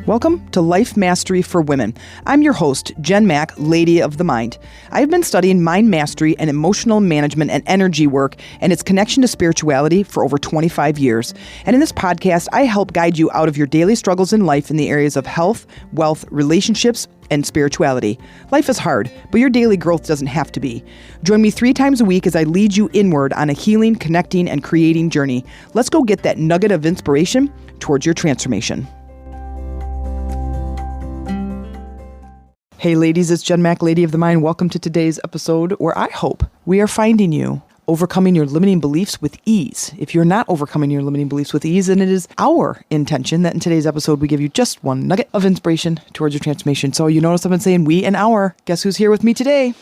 Welcome to Life Mastery for Women. I'm your host, Jen Mack, Lady of the Mind. I've been studying mind mastery and emotional management and energy work and its connection to spirituality for over 25 years. And in this podcast, I help guide you out of your daily struggles in life in the areas of health, wealth, relationships, and spirituality. Life is hard, but your daily growth doesn't have to be. Join me 3 times a week as I lead you inward on a healing, connecting, and creating journey. Let's go get that nugget of inspiration towards your transformation. Hey ladies, it's Jen Mack, Lady of the Mind. Welcome to today's episode where I hope we are finding you overcoming your limiting beliefs with ease. If you're not overcoming your limiting beliefs with ease, then it is our intention that in today's episode we give you just one nugget of inspiration towards your transformation. So you notice I've been saying we and our. Guess who's here with me today?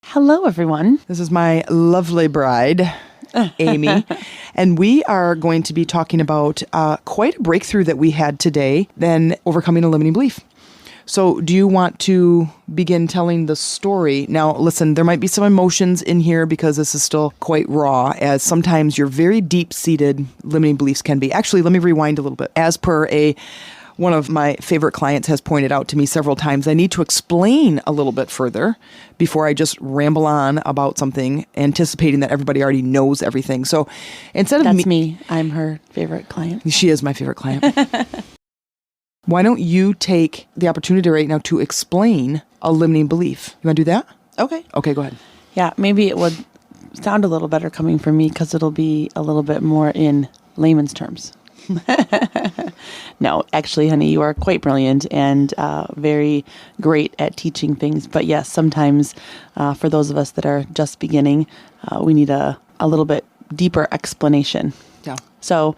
Hello, everyone. This is my lovely bride, Amy, and we are going to be talking about quite a breakthrough that we had today, then overcoming a limiting belief. So do you want to begin telling the story? Now, listen, there might be some emotions in here because this is still quite raw, as sometimes your very deep-seated limiting beliefs can be. Actually, let me rewind a little bit. As per one of my favorite clients has pointed out to me several times, I need to explain a little bit further before I just ramble on about something, anticipating that everybody already knows everything. So instead of That's me. I'm her favorite client. She is my favorite client. Why don't you take the opportunity right now to explain a limiting belief? You want to do that? Okay. Okay, go ahead. Yeah, maybe it would sound a little better coming from me because it'll be a little bit more in layman's terms. No, actually, honey, you are quite brilliant and very great at teaching things. But yes, sometimes for those of us that are just beginning, we need a little bit deeper explanation. Yeah. So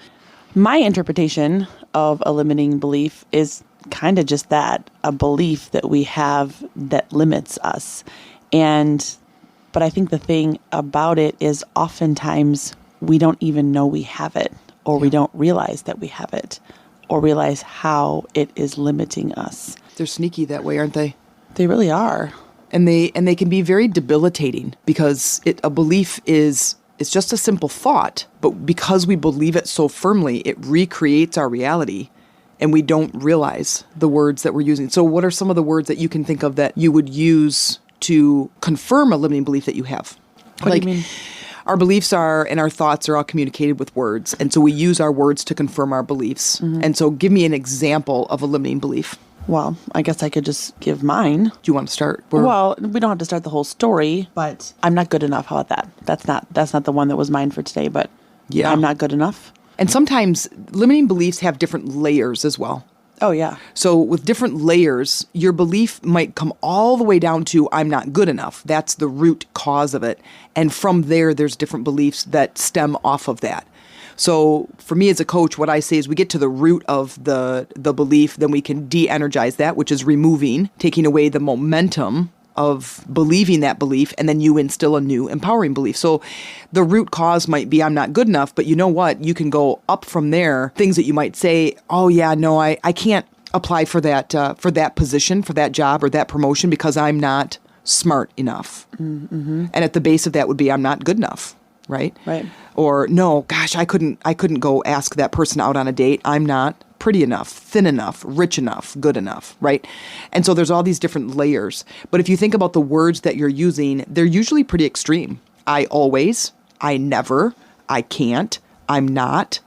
my interpretation of a limiting belief is kind of just that, a belief that we have that limits us. But I think the thing about it is oftentimes we don't even know we have it, or we don't realize that we have it, or realize how it is limiting us. They're sneaky that way, aren't they? They really are. And they can be very debilitating because a belief is it's just a simple thought, but because we believe it so firmly, it recreates our reality, and we don't realize the words that we're using. So what are some of the words that you can think of that you would use to confirm a limiting belief that you have? What do you mean? Our beliefs and our thoughts are all communicated with words, and so we use our words to confirm our beliefs. Mm-hmm. And so give me an example of a limiting belief. Well, I guess I could just give mine. Do you want to start? Well, we don't have to start the whole story, but I'm not good enough. How about that? That's not the one that was mine for today, but yeah. I'm not good enough. And sometimes limiting beliefs have different layers as well. Oh, yeah. So with different layers, your belief might come all the way down to I'm not good enough. That's the root cause of it. And from there's different beliefs that stem off of that. So for me as a coach, what I say is we get to the root of the belief, then we can de-energize that, which is taking away the momentum of believing that belief, and then you instill a new empowering belief. So the root cause might be I'm not good enough, but you know what? You can go up from there. Things that you might say, oh yeah, no, I can't apply for that position, for that job or that promotion because I'm not smart enough. Mm-hmm. And at the base of that would be I'm not good enough. Right? Right. Or no, gosh, I couldn't go ask that person out on a date. I'm not pretty enough, thin enough, rich enough, good enough, right? And so there's all these different layers. But if you think about the words that you're using, they're usually pretty extreme. I always, I never, I can't, I'm not.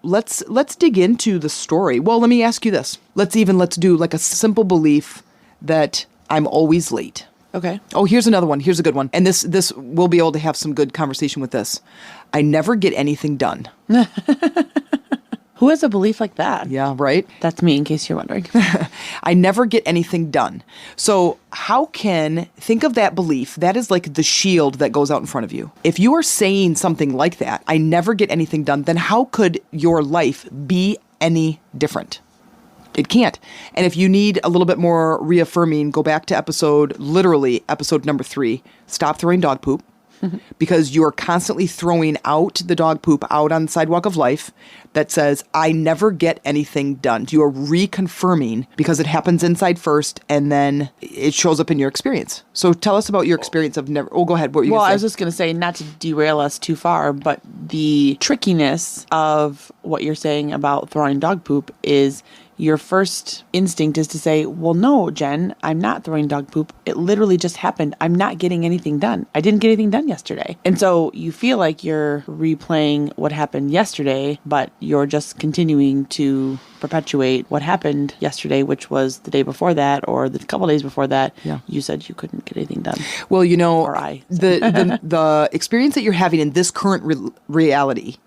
Let's dig into the story. Well, let me ask you this. Let's do like a simple belief that I'm always late. Okay. Oh, here's another one. Here's a good one. And this we'll be able to have some good conversation with this. I never get anything done. Who has a belief like that? Yeah, right? That's me, in case you're wondering. I never get anything done. So think of that belief. That is like the shield that goes out in front of you. If you are saying something like that, I never get anything done, then how could your life be any different? It can't. And if you need a little bit more reaffirming, go back to episode number 3, Stop Throwing Dog Poop. Because you are constantly throwing out the dog poop out on the sidewalk of life that says, I never get anything done. You are reconfirming because it happens inside first and then it shows up in your experience. So tell us about your experience of never. Oh, go ahead. What were you I was just going to say, not to derail us too far, but the trickiness of what you're saying about throwing dog poop is your first instinct is to say, well, no, Jen, I'm not throwing dog poop. It literally just happened. I'm not getting anything done. I didn't get anything done yesterday. And so you feel like you're replaying what happened yesterday, but you're just continuing to perpetuate what happened yesterday, which was the day before that or the couple days before that. Yeah. You said you couldn't get anything done. Well, Or I. the experience that you're having in this current reality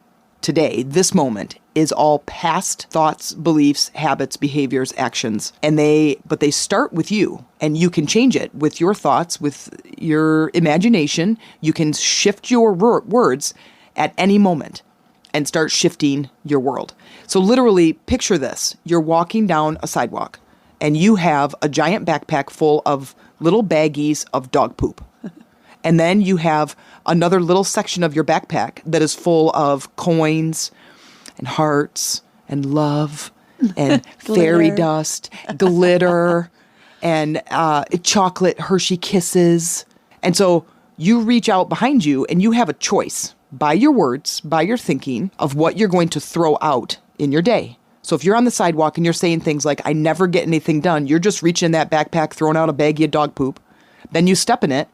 today, this moment, is all past thoughts, beliefs, habits, behaviors, actions. But they start with you, and you can change it with your thoughts, with your imagination. You can shift your words at any moment and start shifting your world. So literally picture this. You're walking down a sidewalk and you have a giant backpack full of little baggies of dog poop. And then you have another little section of your backpack that is full of coins and hearts and love and fairy dust, glitter, and chocolate Hershey Kisses. And so you reach out behind you and you have a choice by your words, by your thinking of what you're going to throw out in your day. So if you're on the sidewalk and you're saying things like, I never get anything done, you're just reaching in that backpack, throwing out a baggie of dog poop. Then you step in it.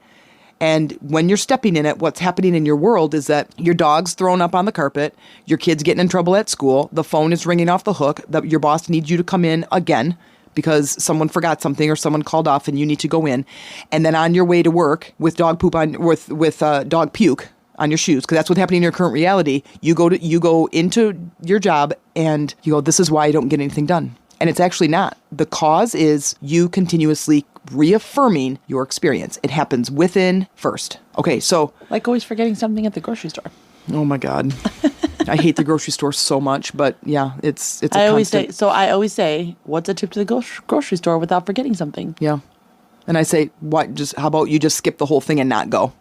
And when you're stepping in it, what's happening in your world is that your dog's thrown up on the carpet, your kid's getting in trouble at school, the phone is ringing off the hook, that your boss needs you to come in again because someone forgot something or someone called off and you need to go in. And then on your way to work with dog poop with dog puke on your shoes, because that's what's happening in your current reality. You go into your job and you go, this is why I don't get anything done. And it's actually not. The cause is you continuously reaffirming your experience. It happens within first. Okay, so Like always forgetting something at the grocery store. oh my God, I hate the grocery store so much. But yeah, it's a I constant. always say, what's a trip to the grocery store without forgetting something? Yeah, and I say, what? How about you just skip the whole thing and not go?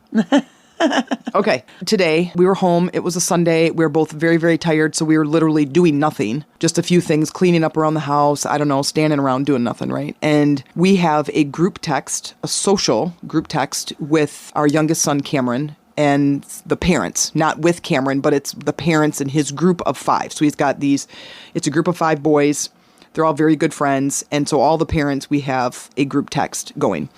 Okay, today we were home. It was a Sunday. We were both very, very tired, so we were literally doing nothing. Just a few things, cleaning up around the house. I don't know, standing around doing nothing, right? And we have a group text, a social group text with our youngest son, Cameron, and the parents. Not with Cameron, but it's the parents and his group of 5. So he's got it's a group of 5 boys. They're all very good friends. And so all the parents, we have a group text going.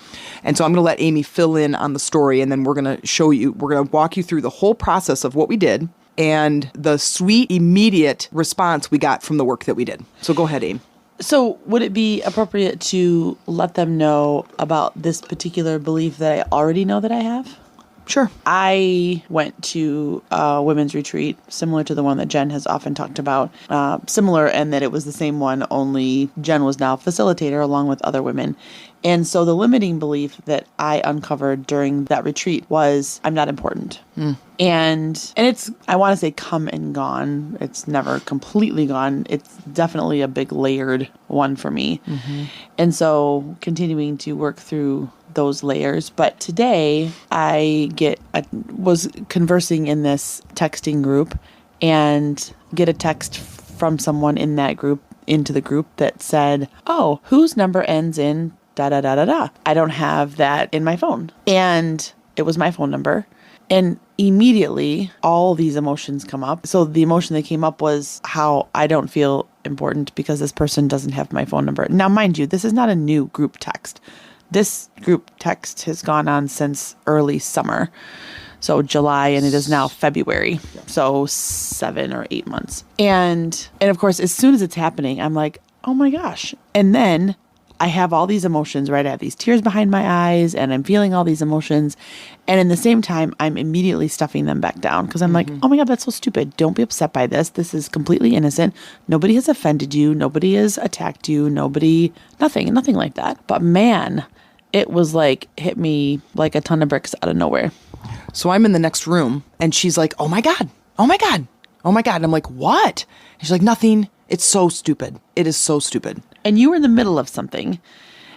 And so I'm going to let Amy fill in on the story, and then we're going to walk you through the whole process of what we did and the sweet, immediate response we got from the work that we did. So go ahead, Amy. So would it be appropriate to let them know about this particular belief that I already know that I have? Sure. I went to a women's retreat similar to the one that Jen has often talked about. Similar in that it was the same one, only Jen was now facilitator along with other women. And so the limiting belief that I uncovered during that retreat was I'm not important. And it's, I want to say come and gone. It's never completely gone. It's definitely a big layered one for me. And so continuing to work through those layers. But today I was conversing in this texting group and get a text from someone in that group into the group that said, oh, whose number ends in da da da da da. I don't have that in my phone. And it was my phone number. And immediately all these emotions come up. So the emotion that came up was how I don't feel important because this person doesn't have my phone number. Now, mind you, this is not a new group text. This group text has gone on since early summer. So July, and it is now February. So 7 or 8 months. And of course, as soon as it's happening, I'm like, oh my gosh. And then I have all these emotions, right? I have these tears behind my eyes and I'm feeling all these emotions. And in the same time, I'm immediately stuffing them back down because I'm like, oh my God, that's so stupid. Don't be upset by this. This is completely innocent. Nobody has offended you. Nobody has attacked you. Nothing like that. But man, it was like, hit me like a ton of bricks out of nowhere. So I'm in the next room and she's like, oh my God, oh my God, oh my God. And I'm like, what? And she's like, nothing. It's so stupid. It is so stupid. And you were in the middle of something.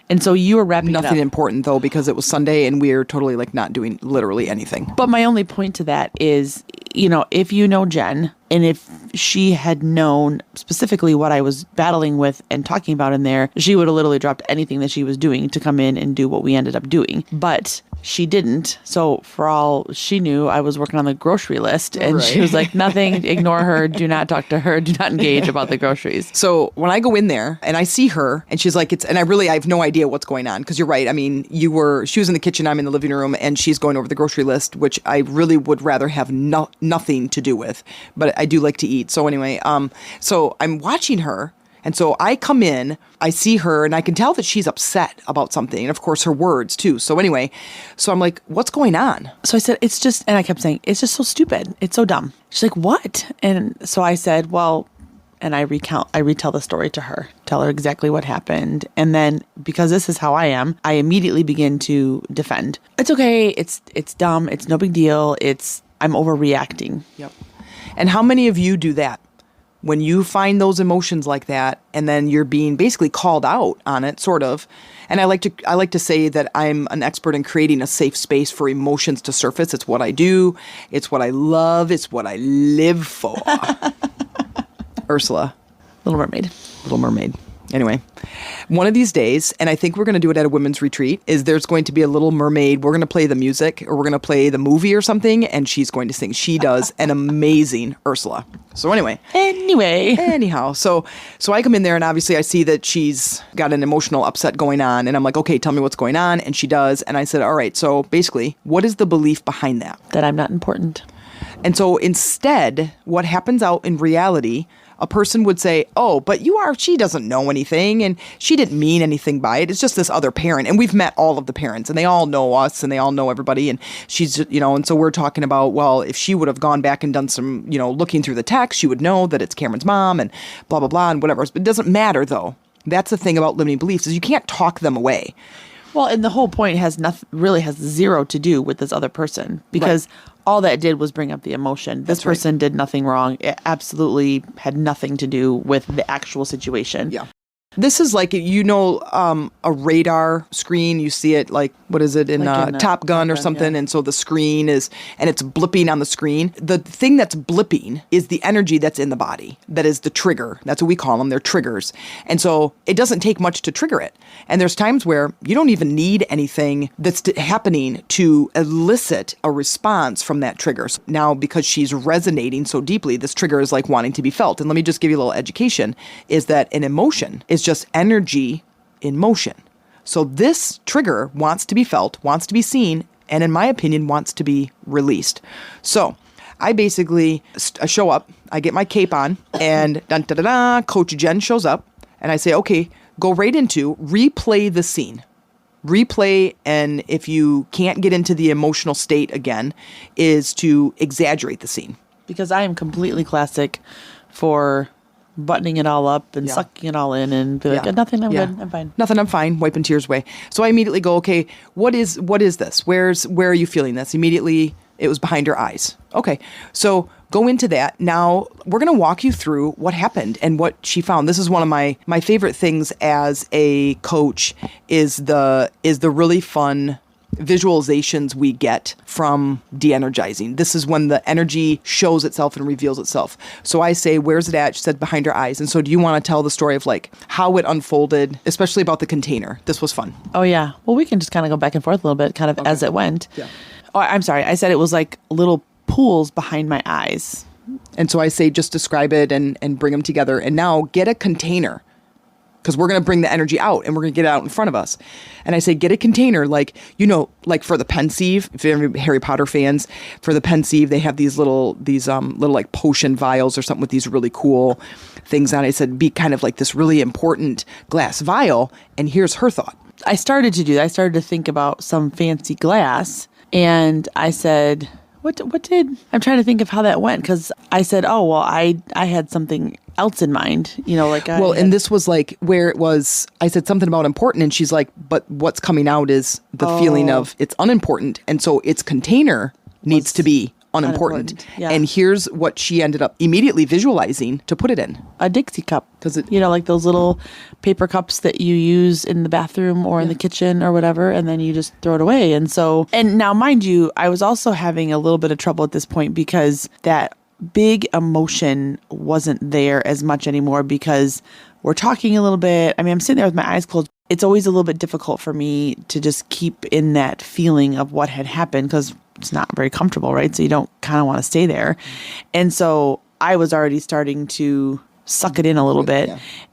And so you were wrapping it up. Nothing important though, because it was Sunday and we were totally like not doing literally anything. But my only point to that is, if you know Jen, And if she had known specifically what I was battling with and talking about in there, she would have literally dropped anything that she was doing to come in and do what we ended up doing. But she didn't. So for all she knew, I was working on the grocery list, and she was like, nothing, ignore her, do not talk to her, do not engage about the groceries. So when I go in there and I see her and she's like, I have no idea what's going on. Cause you're right. I mean, she was in the kitchen, I'm in the living room, and she's going over the grocery list, which I really would rather have nothing to do with, but I do like to eat. So anyway, so I'm watching her. And so I come in, I see her, and I can tell that she's upset about something. And of course, her words too. So anyway, so I'm like, what's going on? So I said, and I kept saying, it's just so stupid. It's so dumb. She's like, what? And so I said, well, and I retell the story to her, tell her exactly what happened. And then because this is how I am, I immediately begin to defend. It's okay. It's dumb. It's no big deal. I'm overreacting. Yep. And how many of you do that? When you find those emotions like that, and then you're being basically called out on it, sort of. And I like to say that I'm an expert in creating a safe space for emotions to surface. It's what I do. It's what I love. It's what I live for. Ursula. Little Mermaid. Little Mermaid. Anyway, one of these days, and I think we're going to do it at a women's retreat, is there's going to be a Little Mermaid. We're going to play the music, or we're going to play the movie or something, and she's going to sing. She does an amazing Ursula. So anyhow, so I come in there, and obviously I see that she's got an emotional upset going on, and I'm like, okay, tell me what's going on, and she does, and I said, all right, so basically, what is the belief behind that? That I'm not important. And so instead, what happens out in reality, a person would say, oh, but she doesn't know anything, and she didn't mean anything by it. It's just this other parent. And we've met all of the parents, and they all know us, and they all know everybody. And she's, and so we're talking about, well, if she would have gone back and done some, looking through the text, she would know that it's Cameron's mom and blah, blah, blah, and whatever. But it doesn't matter, though. That's the thing about limiting beliefs, is you can't talk them away. Well, and the whole point has zero to do with this other person, because all that did was bring up the emotion. This person did nothing wrong. It absolutely had nothing to do with the actual situation. Yeah. This is like, a radar screen. You see it like, what is it, in Top Gun or something? Yeah. And so the screen it's blipping on the screen. The thing that's blipping is the energy that's in the body. That is the trigger. That's what we call them. They're triggers. And so it doesn't take much to trigger it. And there's times where you don't even need anything that's happening to elicit a response from that trigger. So now, because she's resonating so deeply, this trigger is like wanting to be felt. And let me just give you a little education, is that an emotion is just energy in motion. So this trigger wants to be felt, wants to be seen, and in my opinion, wants to be released. So I basically show up, I get my cape on, and Coach Jen shows up, and I say, okay, go right into replay the scene. Replay, and if you can't get into the emotional state again, is to exaggerate the scene. Because I am completely classic for buttoning it all up and sucking it all in and be like, nothing, I'm good, I'm fine. Nothing, I'm fine, wiping tears away. So I immediately go, okay, what is this? Where are you feeling this? Immediately, it was behind her eyes. Okay, so go into that. Now, we're going to walk you through what happened and what she found. This is one of my favorite things as a coach is the really fun visualizations we get from de-energizing. This is when the energy shows itself and reveals itself. So I say, where's it at? She said, behind her eyes. And so do you want to tell the story of like how it unfolded, especially about the container? This was fun. Oh, yeah. Well, we can just kind of go back and forth a little bit, kind of as it went. Yeah. Oh, I'm sorry. I said it was like little pools behind my eyes. And so I say, just describe it and bring them together. And now get a container, because we're going to bring the energy out and we're going to get it out in front of us. And I say, get a container, like for the Pensieve, if you're Harry Potter fans, for the Pensieve, they have these little like potion vials or something with these really cool things on it. I said, be kind of like this really important glass vial. And here's her thought. I started to do that. I started to think about some fancy glass. And I said, what did, I'm trying to think of how that went. Because I said, oh, well, I had something else in mind, and this was like where it was, I said something about important, and she's like, but what's coming out is the feeling of it's unimportant, and so its container needs to be unimportant. Yeah. And here's what she ended up immediately visualizing to put it in. A Dixie cup. Because like those little paper cups that you use in the bathroom or in the kitchen or whatever, and then you just throw it away. And so, and now mind you, I was also having a little bit of trouble at this point because that big emotion wasn't there as much anymore because we're talking a little bit. I mean, I'm sitting there with my eyes closed. It's always a little bit difficult for me to just keep in that feeling of what had happened because it's not very comfortable, right? So you don't kind of want to stay there. And so I was already starting to suck it in a little bit.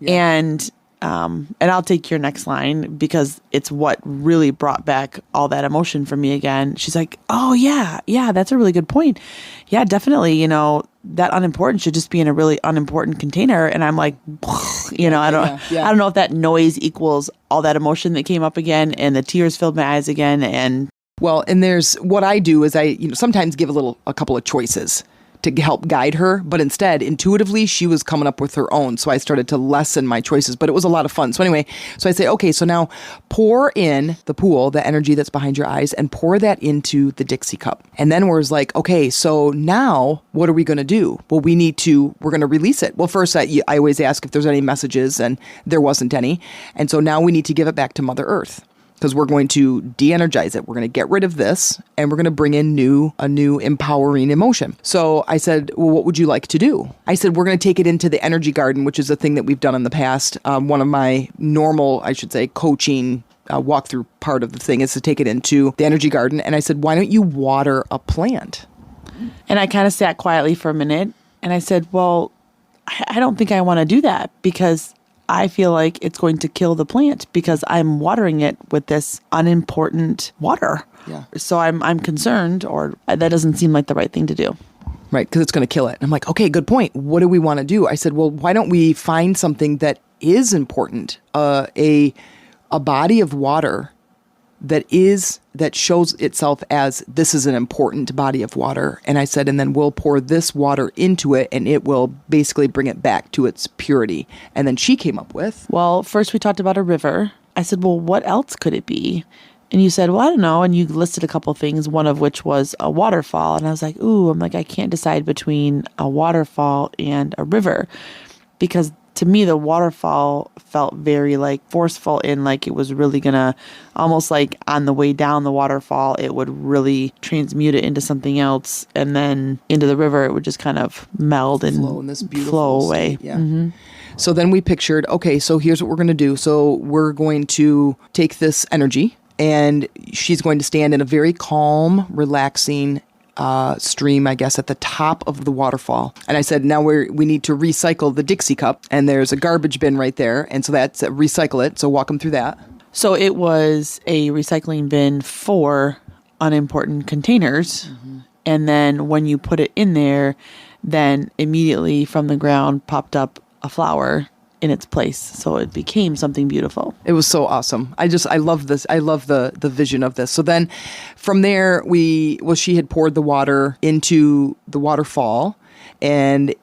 And I'll take your next line because it's what really brought back all that emotion for me again. She's like, oh yeah, that's a really good point. Yeah, definitely. That unimportant should just be in a really unimportant container. And I'm like, I don't know if that noise equals all that emotion that came up again and the tears filled my eyes again. And well, and there's what I do is I sometimes give a couple of choices to help guide her, but instead, intuitively, she was coming up with her own. So I started to lessen my choices, but it was a lot of fun. So anyway, I say, okay, so now pour in the pool, the energy that's behind your eyes, and pour that into the Dixie cup. And then we're like, okay, so now what are we going to do? Well, we're going to release it. Well, first, I always ask if there's any messages, and there wasn't any. And so now we need to give it back to Mother Earth, because we're going to de-energize it. We're going to get rid of this and we're going to bring in a new empowering emotion. So I said, well, what would you like to do? I said, we're going to take it into the energy garden, which is a thing that we've done in the past. One of my normal, I should say, coaching walkthrough part of the thing is to take it into the energy garden. And I said, why don't you water a plant? And I kind of sat quietly for a minute and I said, well, I don't think I want to do that because I feel like it's going to kill the plant because I'm watering it with this unimportant water. Yeah. So I'm concerned, or that doesn't seem like the right thing to do. Right, because it's going to kill it. And I'm like, okay, good point. What do we want to do? I said, well, why don't we find something that is important, a body of water that shows itself as this is an important body of water. And I said, and then we'll pour this water into it and it will basically bring it back to its purity. And then she came up with, well, first we talked about a river. I said, well, what else could it be? And you said, well, I don't know. And you listed a couple of things, one of which was a waterfall. And I was like, I can't decide between a waterfall and a river because to me, the waterfall felt very forceful in it was really gonna almost on the way down the waterfall, it would really transmute it into something else. And then into the river, it would just kind of meld and flow in this beautiful flow away. State, yeah. Mm-hmm. So then we pictured, okay, so here's what we're going to do. So we're going to take this energy and she's going to stand in a very calm, relaxing stream, I guess, at the top of the waterfall. And I said, now we need to recycle the Dixie cup, and there's a garbage bin right there. And so that's recycle it. So walk them through that. So it was a recycling bin for unimportant containers. Mm-hmm. And then when you put it in there, then immediately from the ground popped up a flower in its place. So it became something beautiful. It was so awesome. I love this. I love the vision of this. So then from there, she had poured the water into the waterfall, and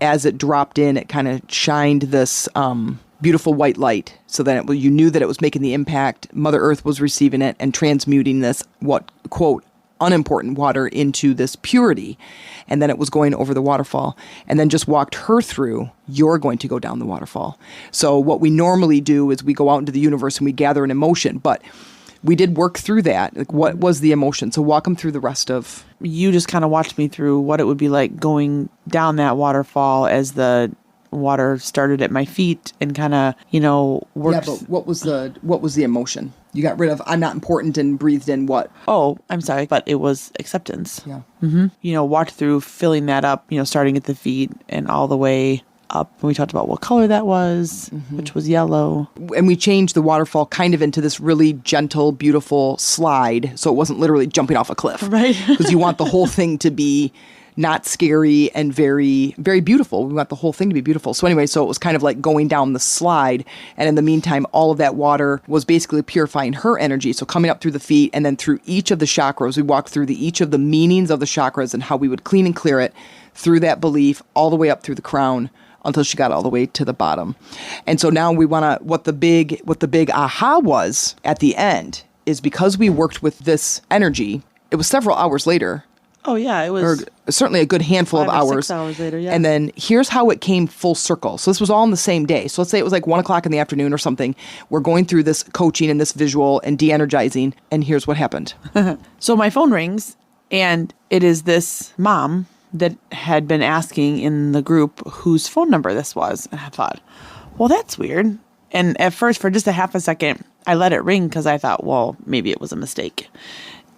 as it dropped in, it kind of shined this beautiful white light. So then you knew that it was making the impact. Mother Earth was receiving it and transmuting this, quote, unimportant water into this purity. And then it was going over the waterfall, and then just walked her through, you're going to go down the waterfall. So what we normally do is we go out into the universe and we gather an emotion, but we did work through that. What was the emotion? So walk them through the rest of... You just kind of watched me through what it would be like going down that waterfall as the water started at my feet and kind of, worked. Yeah, but what was the emotion? You got rid of I'm not important and breathed in what? Oh, I'm sorry. But it was acceptance. Yeah. Mm-hmm. Walked through filling that up, starting at the feet and all the way up. And we talked about what color that was, which was yellow. And we changed the waterfall kind of into this really gentle, beautiful slide. So it wasn't literally jumping off a cliff. Right. Because you want the whole thing to be not scary and very, very beautiful. We want the whole thing to be beautiful. So anyway, so it was kind of like going down the slide. And in the meantime, all of that water was basically purifying her energy. So coming up through the feet and then through each of the chakras, we walked through each of the meanings of the chakras and how we would clean and clear it through that belief all the way up through the crown until she got all the way to the bottom. And so now we want to, what the big aha was at the end is because we worked with this energy, it was several hours later. Oh, yeah, it was... Or certainly a good handful of hours. 6 hours later, yeah. And then here's how it came full circle. So this was all in the same day. So let's say it was like 1 o'clock in the afternoon or something. We're going through this coaching and this visual and de-energizing. And here's what happened. So my phone rings, and it is this mom that had been asking in the group whose phone number this was. And I thought, well, that's weird. And at first, for just a half a second, I let it ring because I thought, well, maybe it was a mistake.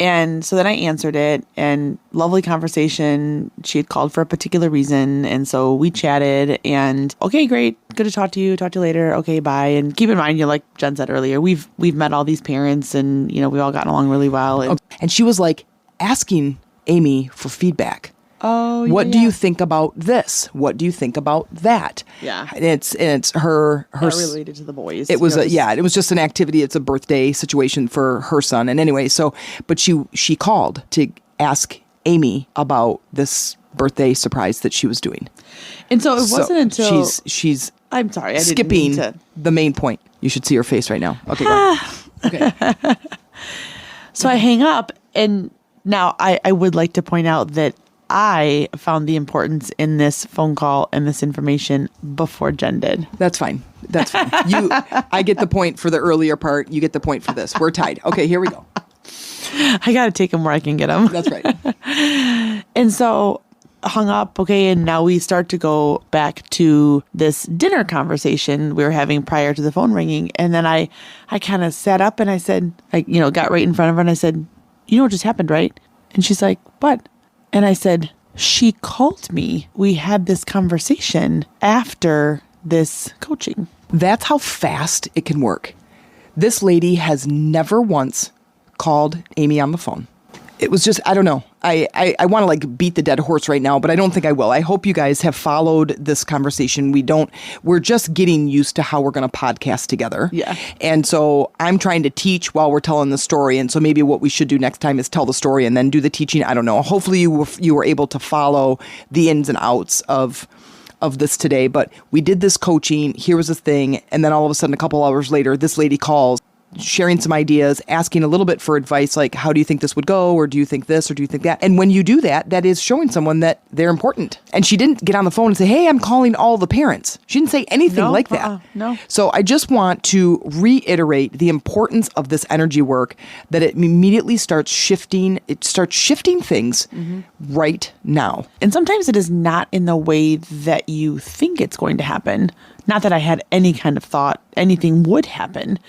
And so then I answered it, and lovely conversation. She had called for a particular reason. And so we chatted, and okay, great. Good to talk to you. Talk to you later. Okay, bye. And keep in mind, like Jen said earlier, we've met all these parents, and, we've all gotten along really well. And she was like asking Amy for feedback. Oh, yeah. What do you think about this? What do you think about that? Yeah. And it's her Not related to the boys. It was it was just an activity. It's a birthday situation for her son. And anyway, but she called to ask Amy about this birthday surprise that she was doing. And so it wasn't until she's I'm sorry, I skipping didn't mean to. The main point. You should see her face right now. Okay, go ahead. Okay. So I hang up, and now I would like to point out that I found the importance in this phone call and this information before Jen did. That's fine. I get the point for the earlier part. You get the point for this. We're tied. Okay, here we go. I got to take them where I can get them. That's right. And so hung up. Okay. And now we start to go back to this dinner conversation we were having prior to the phone ringing. And then I kind of sat up and I said, got right in front of her and I said, what just happened, right? And she's like, what? And I said, she called me. We had this conversation after this coaching. That's how fast it can work. This lady has never once called Amy on the phone. It was just, I don't know. I want to beat the dead horse right now, but I don't think I will. I hope you guys have followed this conversation. We're just getting used to how we're going to podcast together. Yeah. And so I'm trying to teach while we're telling the story. And so maybe what we should do next time is tell the story and then do the teaching. I don't know. Hopefully you were able to follow the ins and outs of this today, but we did this coaching. Here was the thing. And then all of a sudden, a couple hours later, this lady calls, sharing some ideas, asking a little bit for advice, like, how do you think this would go? Or do you think this? Or do you think that? And when you do that, that is showing someone that they're important. And she didn't get on the phone and say, hey, I'm calling all the parents. She didn't say anything like that. No. So I just want to reiterate the importance of this energy work, that it immediately starts shifting. It starts shifting things right now. And sometimes it is not in the way that you think it's going to happen. Not that I had any kind of thought anything would happen.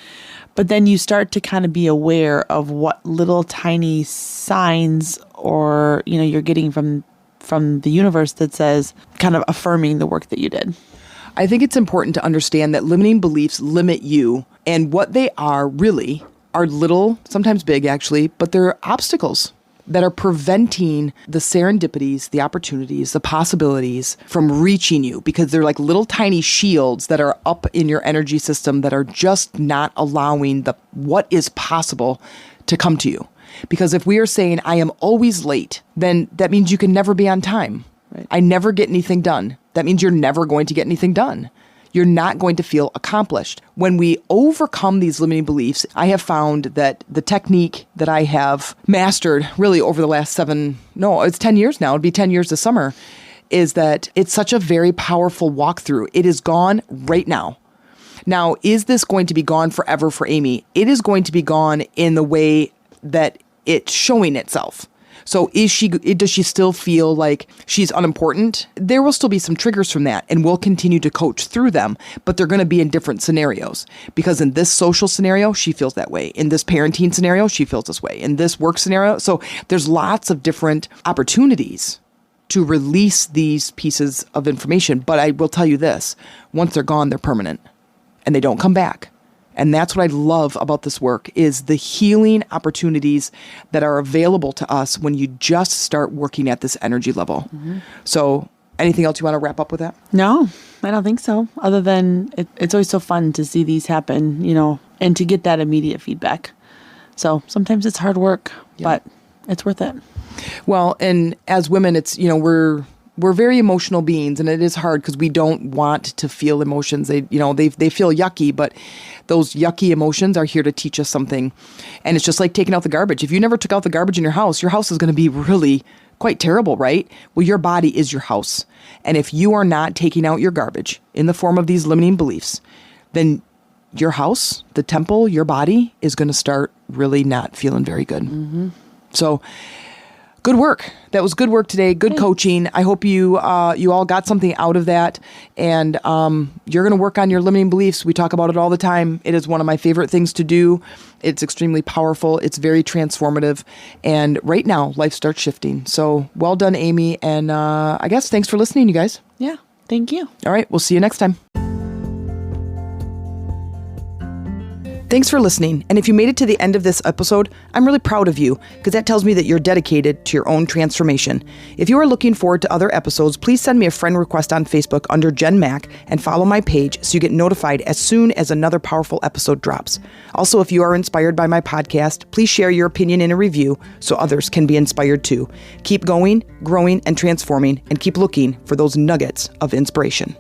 But then you start to kind of be aware of what little tiny signs or, you're getting from the universe that says, kind of affirming the work that you did. I think it's important to understand that limiting beliefs limit you, and what they are really are little, sometimes big actually, but they're obstacles that are preventing the serendipities, the opportunities, the possibilities from reaching you, because they're like little tiny shields that are up in your energy system that are just not allowing what is possible to come to you. Because if we are saying, I am always late, then that means you can never be on time. Right. I never get anything done. That means you're never going to get anything done. You're not going to feel accomplished. When we overcome these limiting beliefs, I have found that the technique that I have mastered really over the last 10 years now, it'd be 10 years this summer, is that it's such a very powerful walkthrough. It is gone right now. Now, is this going to be gone forever for Amy? It is going to be gone in the way that it's showing itself. So does she still feel like she's unimportant? There will still be some triggers from that, and we'll continue to coach through them, but they're going to be in different scenarios. Because in this social scenario, she feels that way. In this parenting scenario, she feels this way. In this work scenario, so there's lots of different opportunities to release these pieces of information. But I will tell you this, once they're gone, they're permanent, and they don't come back. And that's what I love about this work, is the healing opportunities that are available to us when you just start working at this energy level. Mm-hmm. So anything else you want to wrap up with that? No, I don't think so. Other than it's always so fun to see these happen, and to get that immediate feedback. So sometimes it's hard work, but it's worth it. Well, and as women, it's, we're very emotional beings, and it is hard because we don't want to feel emotions. They feel yucky, but those yucky emotions are here to teach us something. And it's just like taking out the garbage. If you never took out the garbage in your house is going to be really quite terrible, right? Well, your body is your house. And if you are not taking out your garbage in the form of these limiting beliefs, then your house, the temple, your body is going to start really not feeling very good. Mm-hmm. So Good work. That was good work today. Good coaching. I hope you you all got something out of that, and you're going to work on your limiting beliefs. We talk about it all the time. It is one of my favorite things to do. It's extremely powerful. It's very transformative, and right now life starts shifting. So well done, Amy, and I guess thanks for listening, you guys. Yeah. Thank you. All right. We'll see you next time. Thanks for listening, and if you made it to the end of this episode, I'm really proud of you, because that tells me that you're dedicated to your own transformation. If you are looking forward to other episodes, please send me a friend request on Facebook under Jen Mack and follow my page so you get notified as soon as another powerful episode drops. Also, if you are inspired by my podcast, please share your opinion in a review so others can be inspired too. Keep going, growing, and transforming, and keep looking for those nuggets of inspiration.